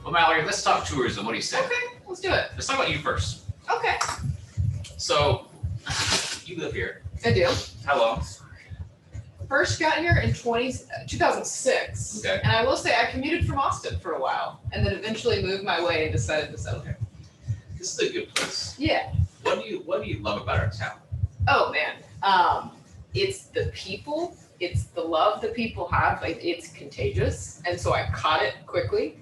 Well, Mallory, let's talk tourism. What do you say? Okay, let's do it. Let's talk about you first. Okay. So, you live here. I do. How long? First got here in 2006. Okay. And I will say I commuted from Austin for a while and then eventually moved my way and decided to settle here. This is a good place. Yeah. What do you love about our town? Oh man. It's the people. It's the love that people have. Like, it's contagious. And so I caught it quickly.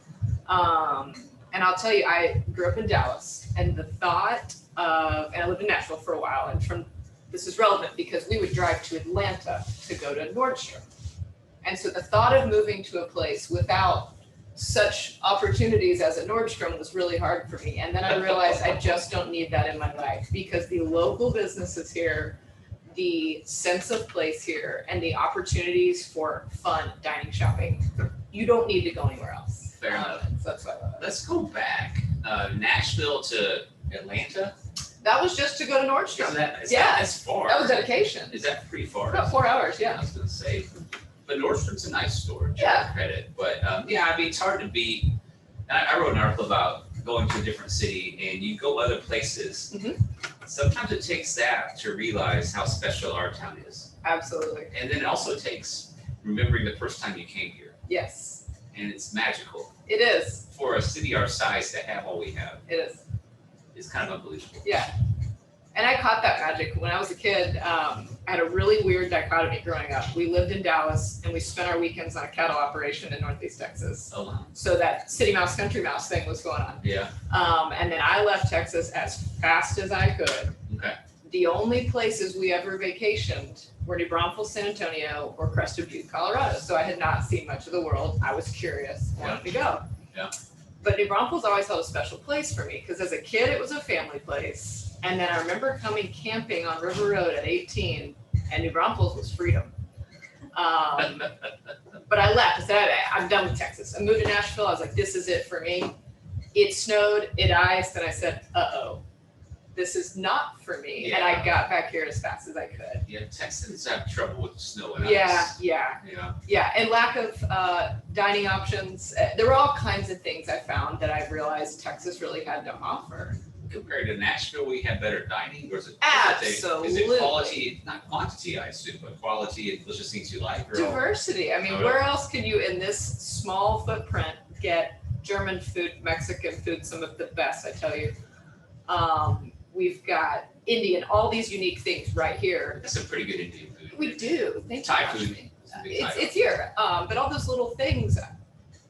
And I'll tell you, I grew up in Dallas, and the thought of, and I lived in Nashville for a while, and this is relevant because we would drive to Atlanta to go to Nordstrom. And so the thought of moving to a place without such opportunities as a Nordstrom was really hard for me. And then I realized I just don't need that in my life, because the local businesses here, the sense of place here, and the opportunities for fun dining, shopping, you don't need to go anywhere else. Fair enough. So that's why I love it. Let's go back. Nashville to Atlanta. That was just to go to Nordstrom. That's far. That was dedication. Is that pretty far? About 4 hours, I yeah. was gonna say, but Nordstrom's a nice store. Yeah. Credit, but yeah, I mean, it's hard to beat. I wrote an article about going to a different city, and you go other places. Mhm. Sometimes it takes that to realize how special our town is, Absolutely. and then it also takes remembering the first time you came here, Yes, and it's magical it is. for a city our size to have all we have. It is. It's kind of unbelievable. Yeah. And I caught that magic when I was a kid. I had a really weird dichotomy growing up. We lived in Dallas and we spent our weekends on a cattle operation in Northeast Texas. Oh wow. So that city mouse, country mouse thing was going on. Yeah. And then I left Texas as fast as I could. Okay. The only places we ever vacationed were New Braunfels, San Antonio, or Crested Butte, Colorado. So I had not seen much of the world. I was curious, wanted to go. Yeah. But New Braunfels always held a special place for me because as a kid, it was a family place. And then I remember coming camping on River Road at 18, and New Braunfels was freedom. But I left. I said, I'm done with Texas. I moved to Nashville. I was like, this is it for me. It snowed, it iced, and I said, uh-oh, this is not for me. Yeah. And I got back here as fast as I could. Yeah, Texans have trouble with snow and Yeah, ice. yeah, Yeah. yeah. And lack of dining options. There were all kinds of things I found that I realized Texas really had to offer. Compared to Nashville, we have better dining, or is it? Absolutely. Is it quality, not quantity, I assume, but quality and delicious things you like? Or Diversity. I mean, Oh, yeah. where else can you, in this small footprint, get German food, Mexican food, some of the best, I tell you. We've got Indian, all these unique things right here. That's some pretty good Indian food. We do. Thank you. Thai Ashmi. food. Some big Thai It's here. But all those little things,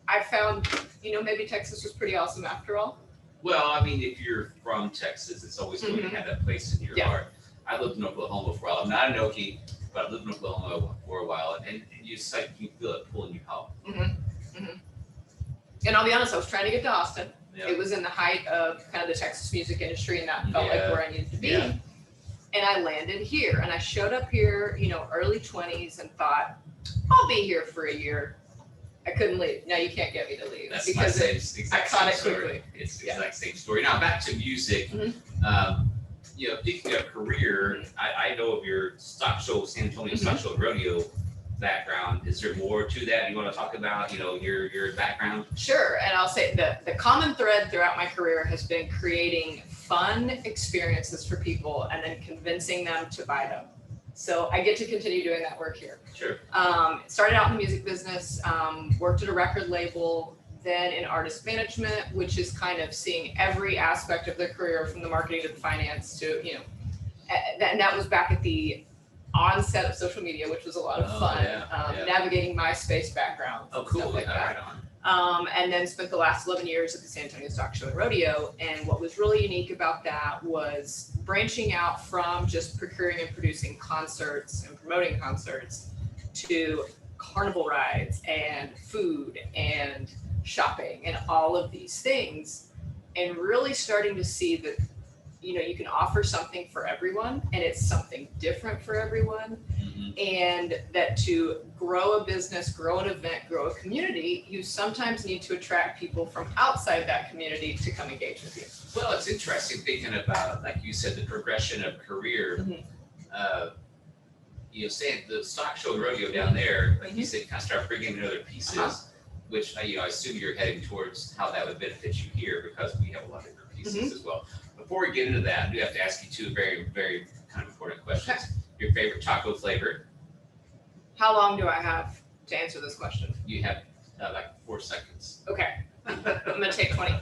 I found, maybe Texas was pretty awesome after all. Well, I mean, if you're from Texas, it's always going to have that place in your Yeah. heart. I lived in Oklahoma for a while. I'm not an Okie, but I lived in Oklahoma for a while, and you feel it pulling you home. And I'll be honest, I was trying to get to Austin. Yeah. It was in the height of kind of the Texas music industry, and that felt like Yeah. where I needed to be. Yeah. And I landed here, and I showed up here, early 20s, and thought, I'll be here for a year. I couldn't leave. Now you can't get me to leave That's my because same, I exact caught same it story. quickly. It's the Yeah. exact same story. Now back to music. Mhm. Speaking of career, I know of your stock show, San Antonio Stock Show and Rodeo background. Is there more to that you want to talk about? Your background. Sure, and I'll say the common thread throughout my career has been creating fun experiences for people and then convincing them to buy them. So I get to continue doing that work here. Sure. Started out in the music business, worked at a record label, then in artist management, which is kind of seeing every aspect of their career from the marketing to the finance to, and that was back at the onset of social media, which was a lot of fun, navigating MySpace background. Oh, cool. Stuff like that. Right on. And then spent the last 11 years at the San Antonio Stock Show and Rodeo. And what was really unique about that was branching out from just procuring and producing concerts and promoting concerts to carnival rides and food and shopping and all of these things, and really starting to see that you can offer something for everyone, and it's something different for everyone. And that to grow a business, grow an event, grow a community, you sometimes need to attract people from outside that community to come engage with you. Well, it's interesting thinking about, like you said, the progression of career. Saying the stock show and rodeo down there, like you said, kind of start bringing in other pieces. which I assume you're heading towards how that would benefit you here because we have a lot of different pieces as well. Before we get into that, I do have to ask you two very, very kind of important questions. Okay. Your favorite taco flavor? How long do I have to answer this question? You have like 4 seconds. Okay, I'm gonna take 20.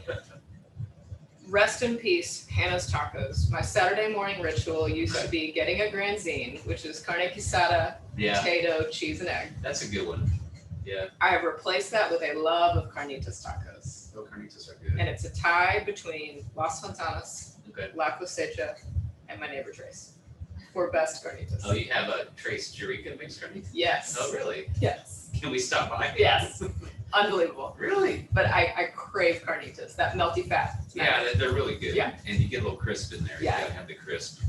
Rest in peace, Hannah's Tacos. My Saturday morning ritual used to be getting a granzine, which is carne quesada, Yeah, potato, cheese, and egg. that's a good one. Yeah, I have replaced that with a love of carnitas tacos. those carnitas are good. And it's a tie between Las Fontanas, Okay. La Cosecha, and my neighbor Trace for best carnitas. Oh, you have a Trace Jerica mixed carnitas? Yes. Oh, really? Yes. Can we stop by? Yes. Unbelievable. Really? But I crave carnitas, that melty fat. It's Yeah, nice. they're really good. Yeah. And you get a little crisp in there. Yeah. You gotta have the crisp.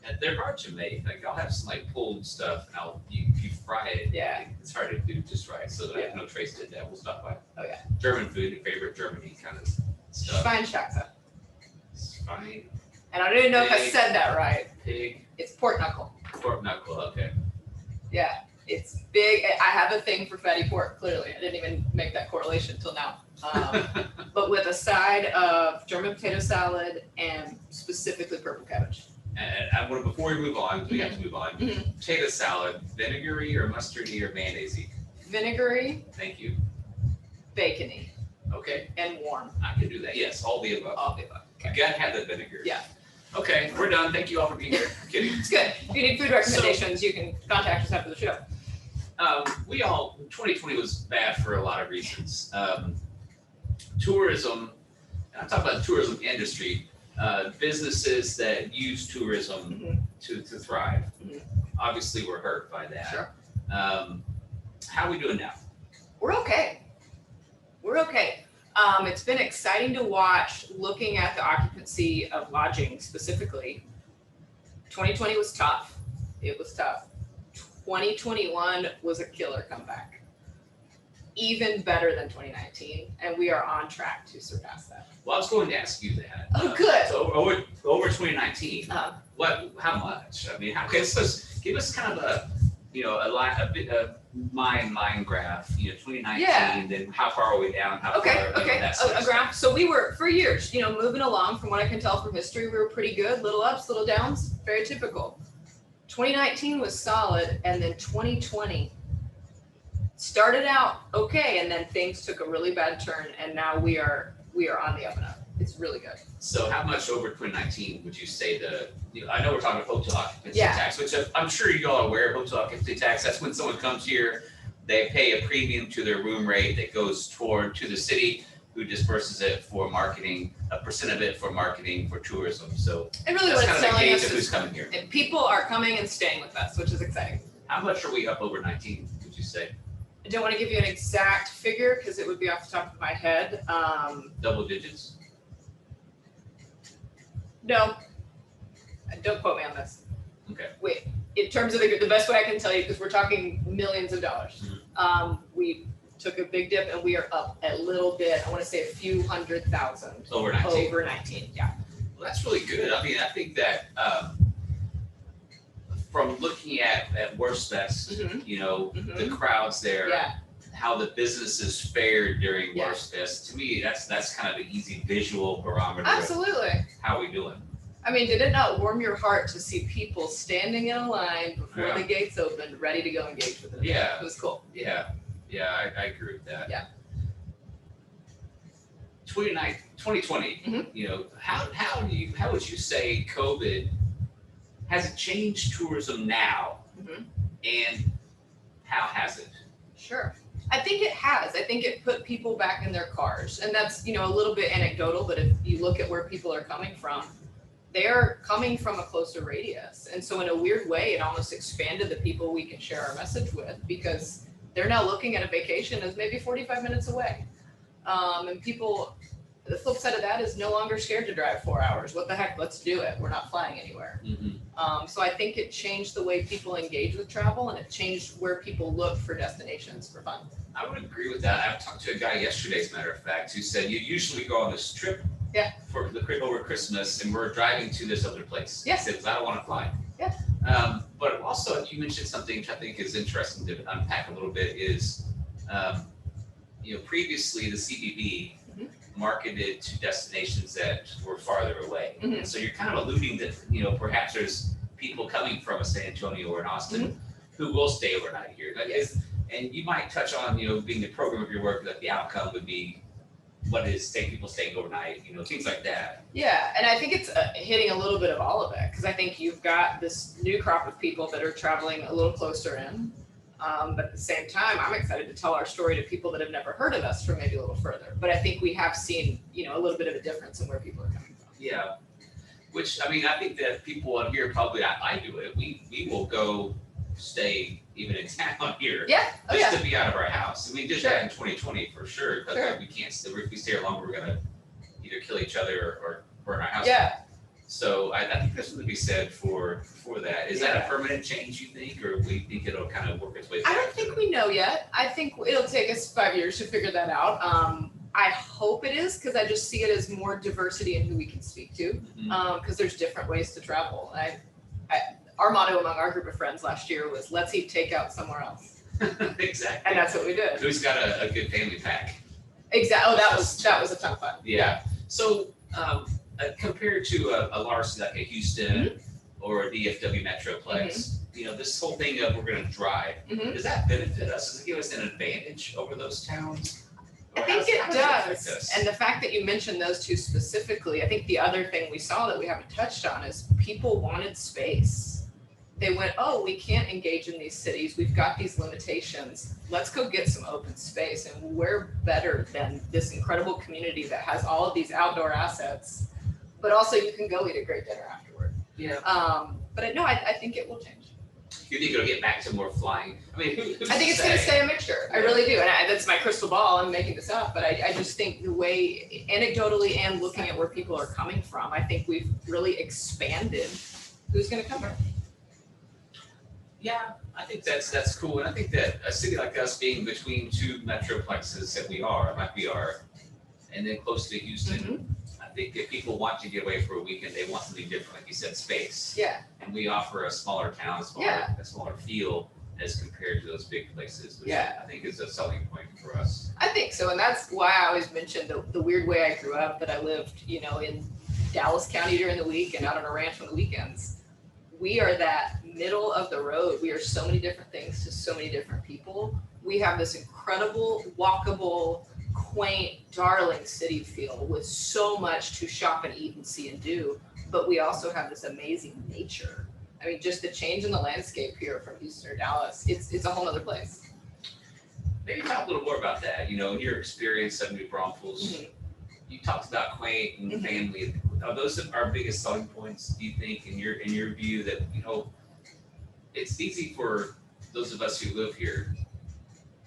And they're hard to make. Like I'll have some like pulled stuff and you fry it. Yeah. It's hard to do just right. So that Yeah. I know Trace did that. We'll stop by. Oh, yeah. German food, your favorite Germany kind of stuff. Schweinshaxe. Fine. And I don't even know if I Pig. said that right. Pig, It's pork knuckle. pork knuckle. Okay. Yeah. It's big. I have a thing for fatty pork, clearly. I didn't even make that correlation till now. But with a side of German potato salad and specifically purple cabbage. And I want to, before we move on, we have to move on. Mhm. Potato salad, vinegary or mustardy or mayonnaise? Vinegary, Thank you. bacony, Okay, and warm. I can do that. Yes, all the above. All the above. You gotta have the vinegar. Yeah. Okay, we're done. Thank you all for being here. Kidding. It's good. If you need food recommendations, you can contact us after the show. 2020 was bad for a lot of reasons. Tourism, and I'm talking about the tourism industry, businesses that use tourism Mhm. to thrive, Mhm. obviously were hurt by that. Sure. How are we doing now? We're okay. We're okay. It's been exciting to watch looking at the occupancy of lodging specifically. 2020 was tough. It was tough. 2021 was a killer comeback. Even better than 2019, and we are on track to surpass that. Well, I was going to ask you that. Oh, good. So over 2019, Uh, how much? I mean, okay, so give us kind of a line graph, 2019, Yeah. then how far are we down, how Okay, far, okay, that sort a of stuff. graph. So we were, for years, moving along from what I can tell from history, we were pretty good, little ups, little downs, very typical. 2019 was solid, and then 2020 started out okay, and then things took a really bad turn, and now we are on the up and up. It's really good. So how much over 2019 would you say I know we're talking hotel occupancy Yeah. tax, which I'm sure you all are aware of hotel occupancy tax. That's when someone comes here, they pay a premium to their room rate that goes to the city, who disperses it for marketing, a percent of it for marketing for tourism. So And really that's what kind it's of the telling gauge us of who's is coming here. that people are coming and staying with us, which is exciting. How much are we up over 19, would you say? I don't want to give you an exact figure because it would be off the top of my head. Double digits? No, don't quote me on this. Okay. Wait, in terms of the best way I can tell you, because we're talking millions of dollars. We took a big dip and we are up a little bit. I want to say a few 100,000 Over 19? over 19. Yeah. Well, that's really good. I mean, I think that from looking at Worst Fest, Mhm. the crowds there, Yeah. how the businesses fared during Yeah. Worst Fest, to me, that's kind of an easy visual barometer of Absolutely. how we doing. I mean, did it not warm your heart to see people standing in a line before Yeah. the gates opened, ready to go engage with it? Yeah. It was cool. Yeah, I agree with that. Yeah. 2020, Mhm. how would you say COVID has it changed tourism now, Mhm. and how has it? Sure. I think it has. I think it put people back in their cars. And that's, a little bit anecdotal, but if you look at where people are coming from, they're coming from a closer radius. And so in a weird way, it almost expanded the people we can share our message with because they're now looking at a vacation as maybe 45 minutes away. And people, the flip side of that is no longer scared to drive 4 hours. What the heck? Let's do it. We're not flying anywhere. So I think it changed the way people engage with travel, and it changed where people look for destinations for fun. I would agree with that. I talked to a guy yesterday, as a matter of fact, who said you usually go on this trip over Christmas, and we're driving to this other place. Yes. Because I don't want to fly. Yeah. But also, you mentioned something which I think is interesting to unpack a little bit is previously the CBB Mhm. marketed to destinations that were farther away. Mhm. And so you're kind of alluding that, perhaps there's people coming from a San Antonio or an Austin who will stay overnight here. That Yes. is, and you might touch on, being the program of your work, that the outcome would be what is people staying overnight, things like that. Yeah, and I think it's hitting a little bit of all of it, because I think you've got this new crop of people that are traveling a little closer in. But at the same time, I'm excited to tell our story to people that have never heard of us from maybe a little further. But I think we have seen, a little bit of a difference in where people are coming from. Yeah, which, I think that people on here probably, I do it. We will go stay even in town here. Yeah, oh Just yeah, to be out of our house. And we did Sure. that in 2020 for sure, because Sure. we can't stay, if we stay here longer, we're gonna either kill each other or burn our house. yeah. So I think there's something to be said for that. Is that Yeah. a permanent change, you think, or we think it'll kind of work its way I back? don't think we know yet. I think it'll take us 5 years to figure that out. I hope it is, because I just see it as more diversity in who we can speak to. Mhm. Because there's different ways to travel. Our motto among our group of friends last year was, let's eat takeout somewhere else. Exactly. And that's what we did. Who's got a good family pack? Exactly. Oh, that was a ton of fun. Yeah. So compared to a large city like a Houston or a DFW Metroplex, this whole thing of we're going to drive, Mhm. does that benefit us? Does it give us an advantage over those towns? I Or think how it does affect does. us? And the fact that you mentioned those two specifically, I think the other thing we saw that we haven't touched on is people wanted space. They went, oh, we can't engage in these cities. We've got these limitations. Let's go get some open space. And we're better than this incredible community that has all of these outdoor assets, but also you can go eat a great dinner afterward. Yeah. But I think it will change. You think it'll get back to more flying? I mean, who's I think it's going to stay a mixture. I Yeah. really do. And that's my crystal ball. I'm making this up. But I just think the way, anecdotally and looking at where people are coming from, I think we've really expanded who's going to come here. Yeah, I think that's cool, and I think that a city like us being between two metroplexes that we are, like we are, and then close to Houston, I think if people want to get away for a weekend, they want something different, like you said, space. Yeah. And we offer a smaller town, Yeah. a smaller feel as compared to those big places, which Yeah. I think is a selling point for us. I think so. And that's why I always mentioned the weird way I grew up, that I lived, in Dallas County during the week and out on a ranch on the weekends. We are that middle of the road. We are so many different things to so many different people. We have this incredible, walkable, quaint, darling city feel with so much to shop and eat and see and do. But we also have this amazing nature. I mean, just the change in the landscape here from Houston or Dallas, it's a whole other place. Maybe talk a little more about that, in your experience of New Braunfels. Mhm. You talked about quaint and Mhm. family. Are those our biggest selling points, do you think, in your view, that, it's easy for those of us who live here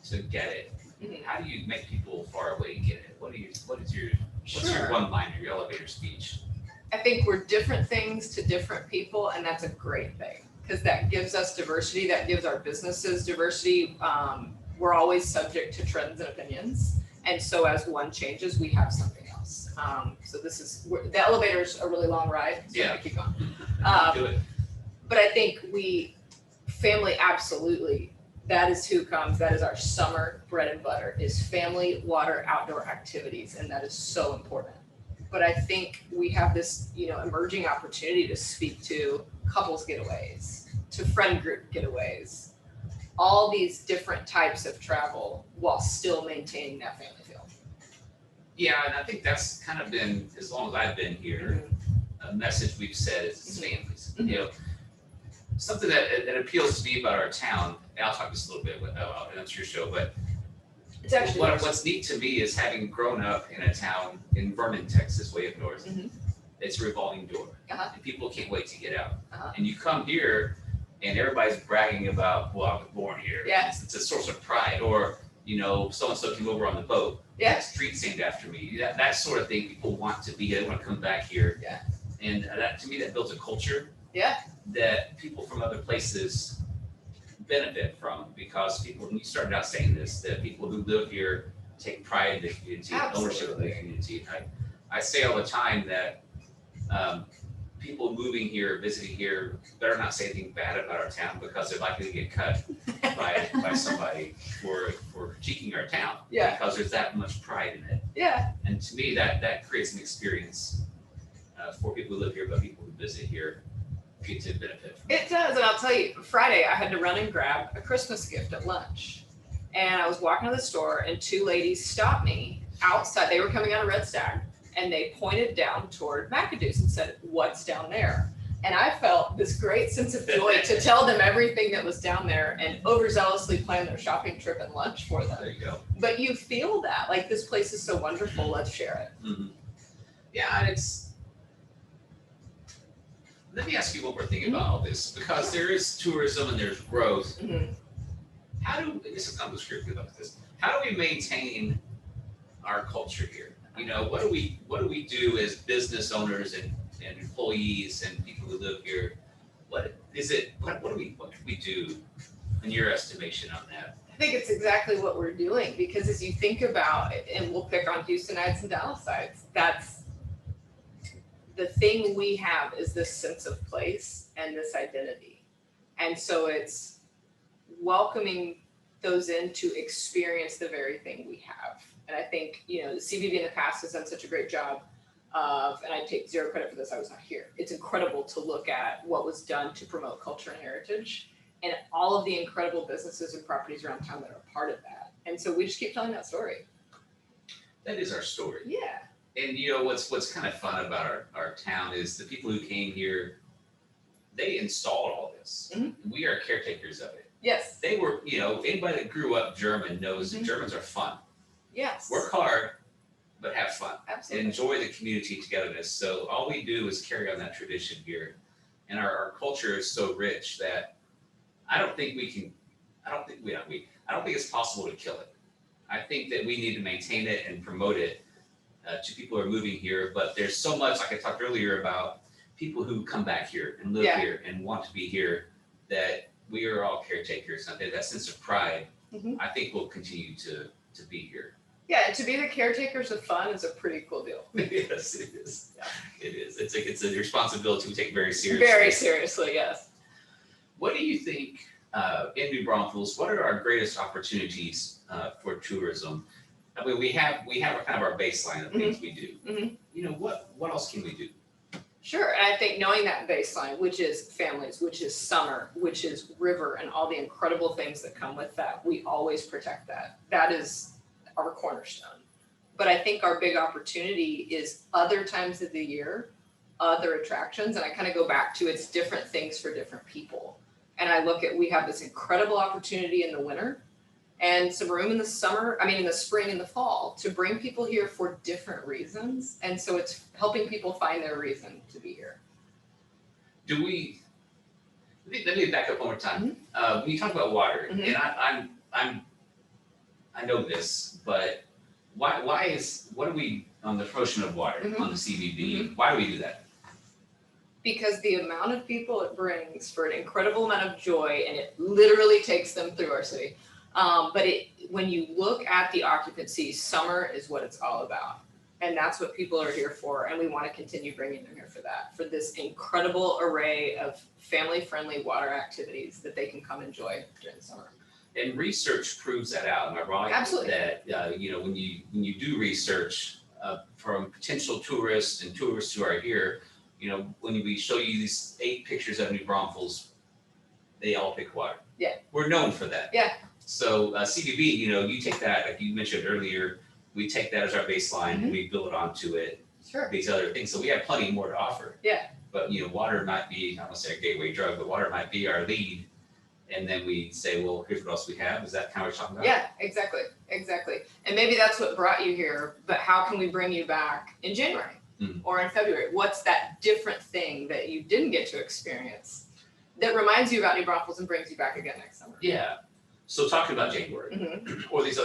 to get it? Mhm. How do you make people far away get it? What's your Sure. one-liner, your elevator speech? I think we're different things to different people, and that's a great thing, because that gives us diversity, that gives our businesses diversity. We're always subject to trends and opinions, and so as one changes, we have something else. So the elevator's a really long ride, so I'm gonna keep going. Do it. But I think family, absolutely, that is who comes, that is our summer bread and butter, is family, water, outdoor activities, and that is so important. But I think we have this, emerging opportunity to speak to couples getaways, to friend group getaways, all these different types of travel while still maintaining that family feel. Yeah, and I think that's kind of been, as long as I've been here, a message we've said is families. Mhm. Something that appeals to me about our town, and I'll talk just a little bit, and that's your show, but It's actually what's neat to me is having grown up in a town in Vernon, Texas, way up north. Mhm. It's a revolving door, Uh-huh. and people can't wait to get out. Uh-huh. And you come here, and everybody's bragging about, well, I was born here. Yeah. It's a source of pride, or so-and-so came over on the boat. Yeah. That street's named after me. That sort of thing. People want to be here. They want to come back here. Yeah. And that, to me, that builds a culture. Yeah. That people from other places benefit from, because people, when you started out saying this, that people who live here take pride in the community, ownership of the Absolutely. community. I say all the time that people moving here, visiting here, better not say anything bad about our town because they're likely to get cut by somebody for critiquing our town. Yeah. Because there's that much pride in it. Yeah. And to me, that creates an experience for people who live here, but people who visit here get to benefit from it. It does, and I'll tell you, Friday I had to run and grab a Christmas gift at lunch. And I was walking to the store and two ladies stopped me outside. They were coming out of Red Stag and they pointed down toward McAdoo's and said, "What's down there?" And I felt this great sense of joy to tell them everything that was down there and overzealously plan their shopping trip and lunch for them. There you go. But you feel that, like, this place is so wonderful, let's share it. Mm-hmm. Yeah, and let me ask you one more thing about all this, because there is tourism and there's growth. Mm-hmm. This is not the script about this. How do we maintain our culture here? You know, what do we do as business owners and employees and people who live here? What do we do in your estimation on that? I think it's exactly what we're doing, because as you think about it, and we'll pick on Houstonites and Dallasites, that's the thing we have, is this sense of place and this identity. And so it's welcoming those in to experience the very thing we have. And I think, the CVB in the past has done such a great job of, and I take zero credit for this, I was not here. It's incredible to look at what was done to promote culture and heritage and all of the incredible businesses and properties around town that are part of that. And so we just keep telling that story. That is our story. Yeah. And what's kind of fun about our town is the people who came here, they installed all this. Mm-hmm. We are caretakers of it. Yes. They were, anybody that grew up German knows that Germans are fun. Yes. Work hard, but have fun. Absolutely. Enjoy the community togetherness. So all we do is carry on that tradition here. And our culture is so rich that I don't think it's possible to kill it. I think that we need to maintain it and promote it to people who are moving here. But there's so much, like I talked earlier, about people who come back here and live here and want to be here, that we are all caretakers. And that sense of pride, I think, will continue to be here. Yeah, and to be the caretakers of fun is a pretty cool deal. Yes, it is. Yeah. It is. It's a responsibility we take very seriously. Very seriously, yes. What do you think in New Braunfels? What are our greatest opportunities for tourism? I mean, we have kind of our baseline of things we do. Mm-hmm. What else can we do? Sure, and I think knowing that baseline, which is families, which is summer, which is river, and all the incredible things that come with that, we always protect that. That is our cornerstone. But I think our big opportunity is other times of the year, other attractions, and I kind of go back to, it's different things for different people. And I look at, we have this incredible opportunity in the winter and some room in the spring and the fall, to bring people here for different reasons. And so it's helping people find their reason to be here. Let me back up one more time. When you talk about water, and I know this, but what are we on the promotion of water on the CVB? Why do we do that? Because the amount of people it brings for an incredible amount of joy, and it literally takes them through our city. But when you look at the occupancy, summer is what it's all about. And that's what people are here for. And we want to continue bringing them here for that, for this incredible array of family-friendly water activities that they can come enjoy during the summer. And research proves that out. Am I wrong? Absolutely. That when you do research from potential tourists and tourists who are here, when we show you these 8 pictures of New Braunfels, they all pick water. Yeah. We're known for that. Yeah. So CVB, you take that, like you mentioned earlier, we take that as our baseline and we build onto it. Sure. These other things. So we have plenty more to offer. Yeah. But water might be, I don't want to say a gateway drug, but water might be our lead. And then we say, well, here's what else we have. Is that kind of what you're talking about? Yeah, exactly. And maybe that's what brought you here, but how can we bring you back in January or in February? What's that different thing that you didn't get to experience that reminds you about New Braunfels and brings you back again next summer? Yeah. So talking about January or these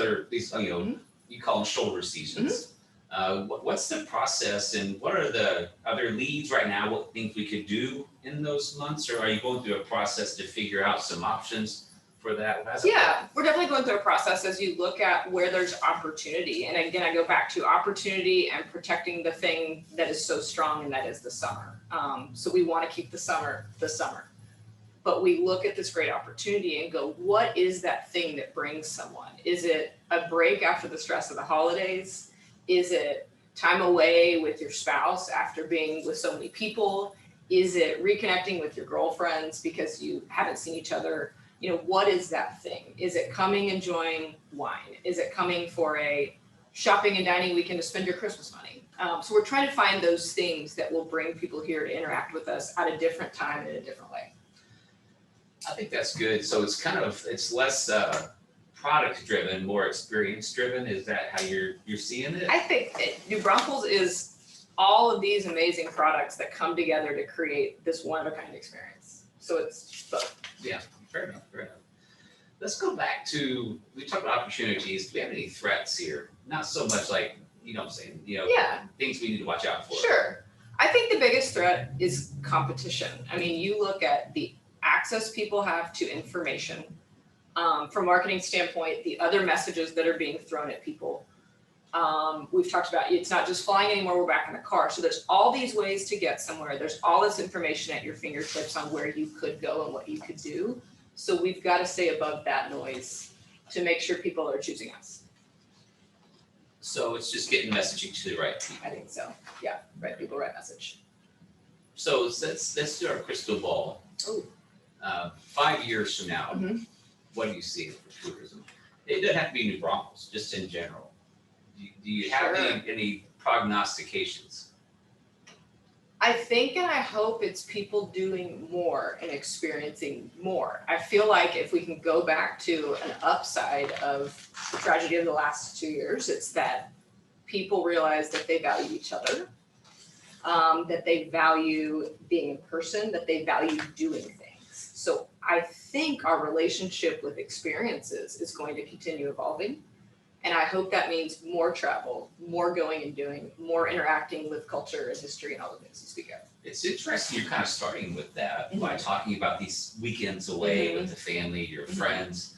you call them shoulder seasons. What's the process, and what are there leads right now? What things we could do in those months, or are you going through a process to figure out some options for that? Yeah, we're definitely going through a process as you look at where there's opportunity. And again, I go back to opportunity and protecting the thing that is so strong, and that is the summer. So we want to keep the summer. But we look at this great opportunity and go, what is that thing that brings someone? Is it a break after the stress of the holidays? Is it time away with your spouse after being with so many people? Is it reconnecting with your girlfriends because you haven't seen each other? What is that thing? Is it coming enjoying wine? Is it coming for a shopping and dining weekend to spend your Christmas money? So we're trying to find those things that will bring people here to interact with us at a different time in a different way. I think that's good. So it's less product driven, more experience driven. Is that how you're seeing it? I think New Braunfels is all of these amazing products that come together to create this one of a kind experience. So it's both. Yeah, fair enough. Let's go back to, we talked about opportunities. Do we have any threats here? Not so much like, I'm saying, Yeah. things we need to watch out for. Sure. I think the biggest threat is competition. I mean, you look at the access people have to information, from a marketing standpoint, the other messages that are being thrown at people. We've talked about it's not just flying anymore, we're back in the car. So there's all these ways to get somewhere. There's all this information at your fingertips on where you could go and what you could do. So we've got to stay above that noise to make sure people are choosing us. So it's just getting messaging to the right people. I think so. Yeah, right people, right message. So let's do our crystal ball. Ooh. 5 years from now, Mhm. what do you see for tourism? It doesn't have to be New Braunfels, just in general. Do you have Sure. any prognostications? I think and I hope it's people doing more and experiencing more. I feel like if we can go back to an upside of the tragedy of the last 2 years, it's that people realize that they value each other, that they value being in person, that they value doing things. So I think our relationship with experiences is going to continue evolving. And I hope that means more travel, more going and doing, more interacting with culture and history and all the things you speak of. It's interesting, you're kind of starting with that by Mhm. talking about these weekends away Mhm. with the family, your Mhm. friends.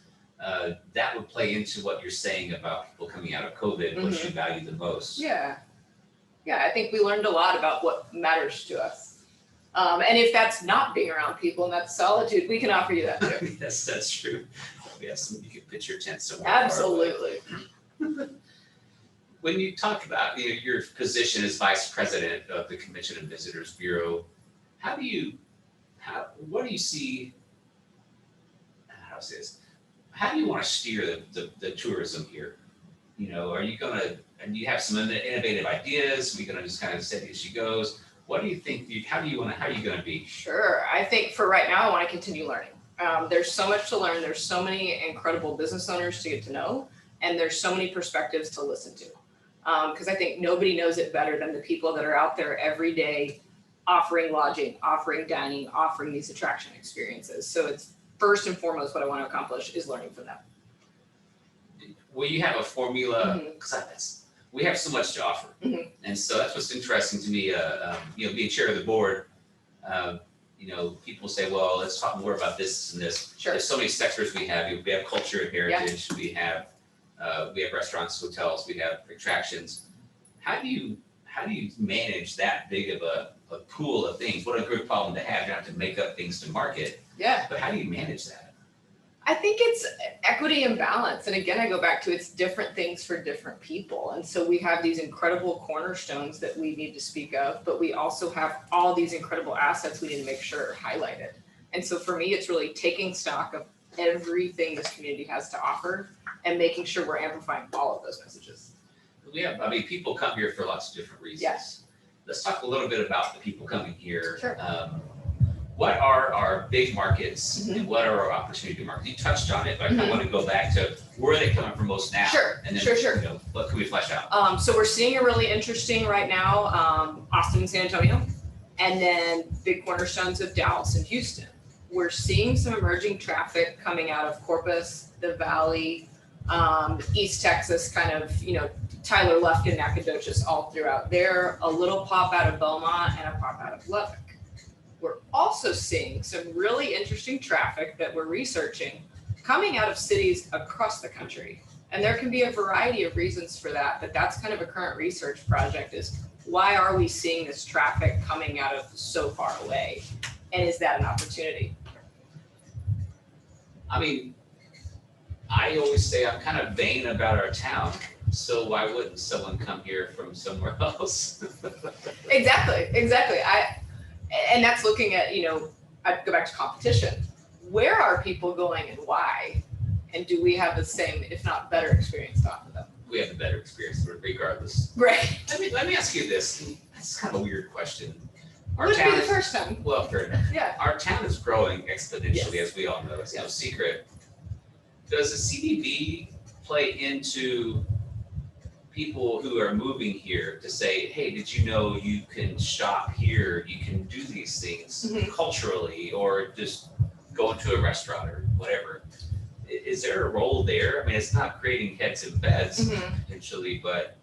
That would play into what you're saying about people coming out of COVID, what you value the most. Yeah. Yeah, I think we learned a lot about what matters to us. And if that's not being around people and that's solitude, we can offer you that too. Yes, that's true. We have some, you can pitch your tent somewhere. far away. Absolutely. When you talk about your position as vice president of the Convention and Visitors Bureau, what do you see, how to say this, how do you want to steer the tourism here? Are you gonna, and you have some innovative ideas, are you gonna just kind of say as she goes? What do you think, how are you gonna be? Sure. I think for right now, I want to continue learning. There's so much to learn. There's so many incredible business owners to get to know, and there's so many perspectives to listen to. Because I think nobody knows it better than the people that are out there every day offering lodging, offering dining, offering these attraction experiences. So it's first and foremost what I want to accomplish is learning from them. Well, you have a formula, Mhm. because we have so much to offer. Mhm. And so that's what's interesting to me, being chair of the board, people say, well, let's talk more about this and this. Sure. There's so many sectors we have. We have culture and heritage, we have restaurants, hotels, we have attractions. How do you manage that big of a pool of things? What a good problem to have. You don't have to make up things to market, Yeah. but how do you manage that? I think it's equity and balance. And again, I go back to it's different things for different people. And so we have these incredible cornerstones that we need to speak of, but we also have all these incredible assets we need to make sure are highlighted. And so for me, it's really taking stock of everything this community has to offer and making sure we're amplifying all of those messages. People come here for lots of different reasons. Yes. Let's talk a little bit about the people coming here. Sure. What are our big markets Mhm. and what are our opportunity markets? You touched on it, but I want to go back to where are they coming from most now? Sure, And then, sure. what can we flesh out? So we're seeing a really interesting right now, Austin and San Antonio, and then big cornerstones of Dallas and Houston. We're seeing some emerging traffic coming out of Corpus, the Valley, East Texas, kind of, Tyler, Lufkin, Nacogdoches, all throughout there, a little pop out of Beaumont and a pop out of Lubbock. We're also seeing some really interesting traffic that we're researching coming out of cities across the country. And there can be a variety of reasons for that, but that's kind of a current research project is why are we seeing this traffic coming out of so far away? And is that an opportunity? I mean, I always say I'm kind of vain about our town, so why wouldn't someone come here from somewhere else? Exactly. And that's looking at, I go back to competition. Where are people going and why? And do we have the same, if not better, experience to offer them? We have a better experience regardless. Right. Let me ask you this. That's kind of a weird question. Our Would be town the is, first time. well, fair enough. Yeah. Our town is growing exponentially, Yes. as we all know. It's no Yes. secret. Does the CDB play into people who are moving here to say, hey, did you know you can shop here, you can do these things culturally, or just go into a restaurant or whatever? Is there a role there? I mean, it's not creating heads and beds potentially, but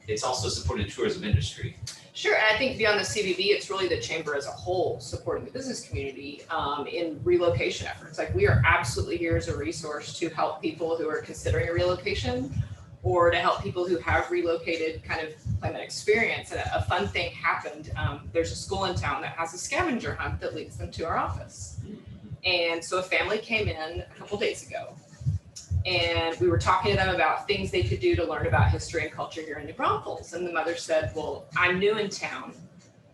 it's also supporting the tourism industry. Sure, and I think beyond the CVB, it's really the chamber as a whole supporting the business community in relocation efforts. Like we are absolutely here as a resource to help people who are considering a relocation or to help people who have relocated kind of plan that experience. And a fun thing happened. There's a school in town that has a scavenger hunt that leads them to our office. And so a family came in a couple days ago and we were talking to them about things they could do to learn about history and culture here in New Braunfels. And the mother said, well, I'm new in town,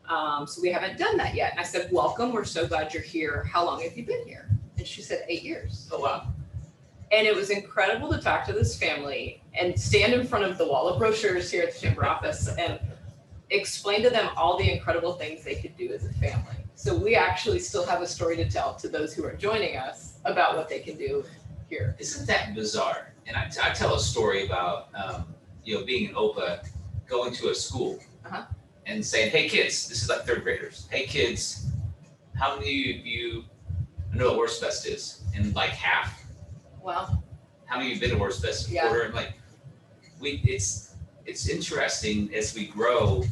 so we haven't done that yet. And I said, welcome, we're so glad you're here. How long have you been here? And she said, 8 years. Oh, wow. And it was incredible to talk to this family and stand in front of the wall of brochures here at the chamber office and explain to them all the incredible things they could do as a family. So we actually still have a story to tell to those who are joining us about what they can do here. Isn't that bizarre? And I tell a story about, being an OPA, going to a school and saying, hey kids, this is like third graders. Hey kids, how many of you know what Wurstfest is? And like half. Well, how many of you been to Wurstfest? Yeah. Quarter? And like, it's interesting as we grow,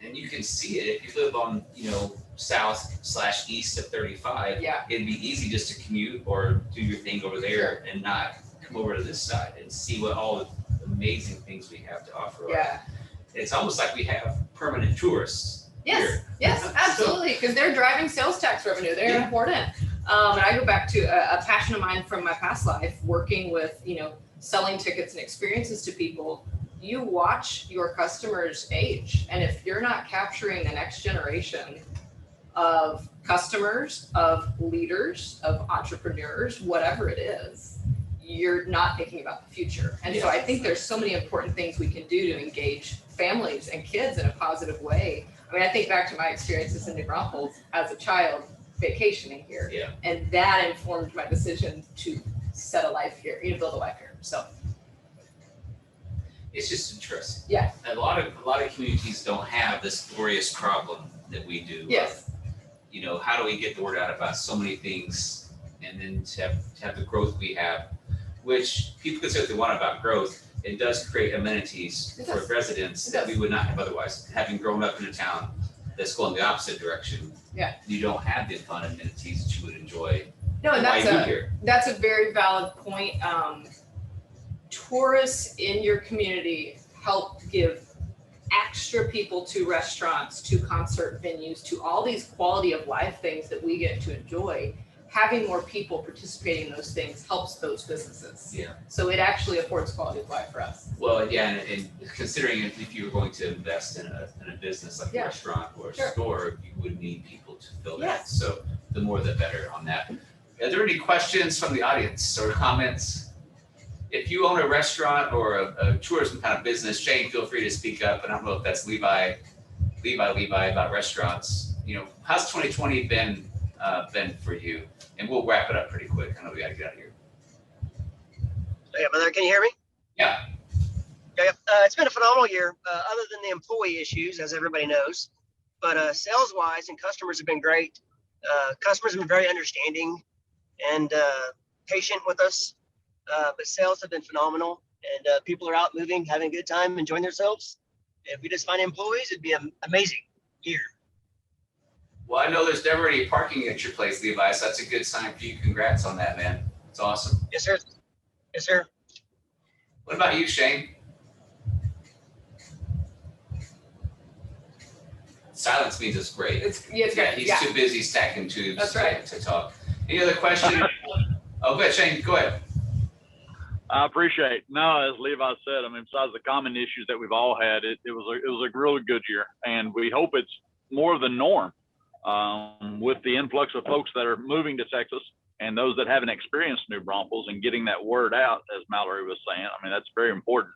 and you can see it if you live on, south/east of 35. Yeah. It'd be easy just to commute or do your thing over there and not come over to this side and see what all the amazing things we have to offer. Yeah. It's almost like we have permanent tourists. Yes, here. yes, absolutely, because they're driving sales tax revenue. They're important. And I go back to a passion of mine from my past life, working with, selling tickets and experiences to people. You watch your customers age. And if you're not capturing the next generation of customers, of leaders, of entrepreneurs, whatever it is, you're not thinking about the future. And so I think there's so many important things we can do to engage families and kids in a positive way. I mean, I think back to my experiences in New Braunfels as a child vacationing here. Yeah. And that informed my decision to set a life here, build a life here. So it's just interesting. Yeah. A lot of communities don't have this glorious problem that we do. Yes. How do we get the word out about so many things, and then to have the growth we have, which people can say what they want about growth. It does create amenities for residents that we would not have otherwise. Having grown up in a town that's going the opposite direction, you don't have the fun amenities that you would enjoy. No, and here. That's a very valid point. Tourists in your community help give extra people to restaurants, to concert venues, to all these quality of life things that we get to enjoy. Having more people participating in those things helps those businesses. Yeah. So it actually affords quality of life for us. Well, yeah, and considering if you were going to invest in a business like a restaurant or a store, you would need people to fill that. So the more the better on that. Are there any questions from the audience or comments? If you own a restaurant or a tourism kind of business, Jane, feel free to speak up. And I don't know if that's Levi about restaurants. How's 2020 been for you? And we'll wrap it up pretty quick. I know we gotta get out of here. Hey, brother, can you hear me? Yeah. Okay. It's been a phenomenal year, other than the employee issues, as everybody knows. But sales-wise and customers have been great. Customers have been very understanding and patient with us. But sales have been phenomenal, and people are out moving, having a good time, enjoying themselves. If we just find employees, it'd be an amazing year. Well, I know there's never any parking at your place, Levi, so that's a good sign for you. Congrats on that, man. It's awesome. Yes, sir. Yes, sir. What about you, Shane? Silence means it's great. It's Yeah, he's too busy stacking tubes That's right. to talk. Any other question? Oh, go ahead, Shane. Go ahead. I appreciate. No, as Levi said, I mean, besides the common issues that we've all had, it was a really good year, and we hope it's more of the norm with the influx of folks that are moving to Texas and those that haven't experienced New Braunfels and getting that word out, as Mallory was saying. I mean, that's very important.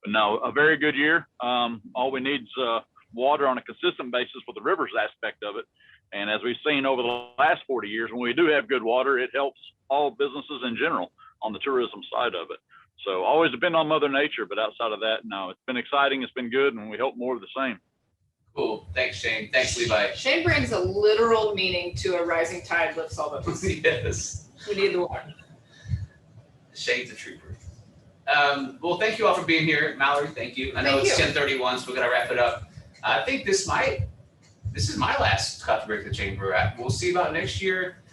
But no, a very good year. All we need is water on a consistent basis for the rivers aspect of it. And as we've seen over the last 40 years, when we do have good water, it helps all businesses in general on the tourism side of it. So always depend on Mother Nature, but outside of that, no, it's been exciting, it's been good, and we hope more of the same. Cool. Thanks, Shane. Thanks, Levi. Shane brings a literal meaning to a rising tide lifts all boats. Yes. We need the water. Shane's a trooper. Well, thank you all for being here. Mallory, thank you. I know Thank it's you. 10:31, so we're gonna wrap it up. I think this is my last Coffee Break the Chamber. We'll see about next year.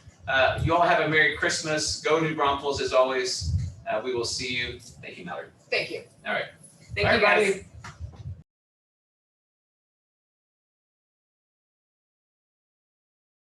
You all have a Merry Christmas. Go New Braunfels as always. We will see you. Thank you, Mallory. Thank you. All right. Thank Bye, you guys. everybody.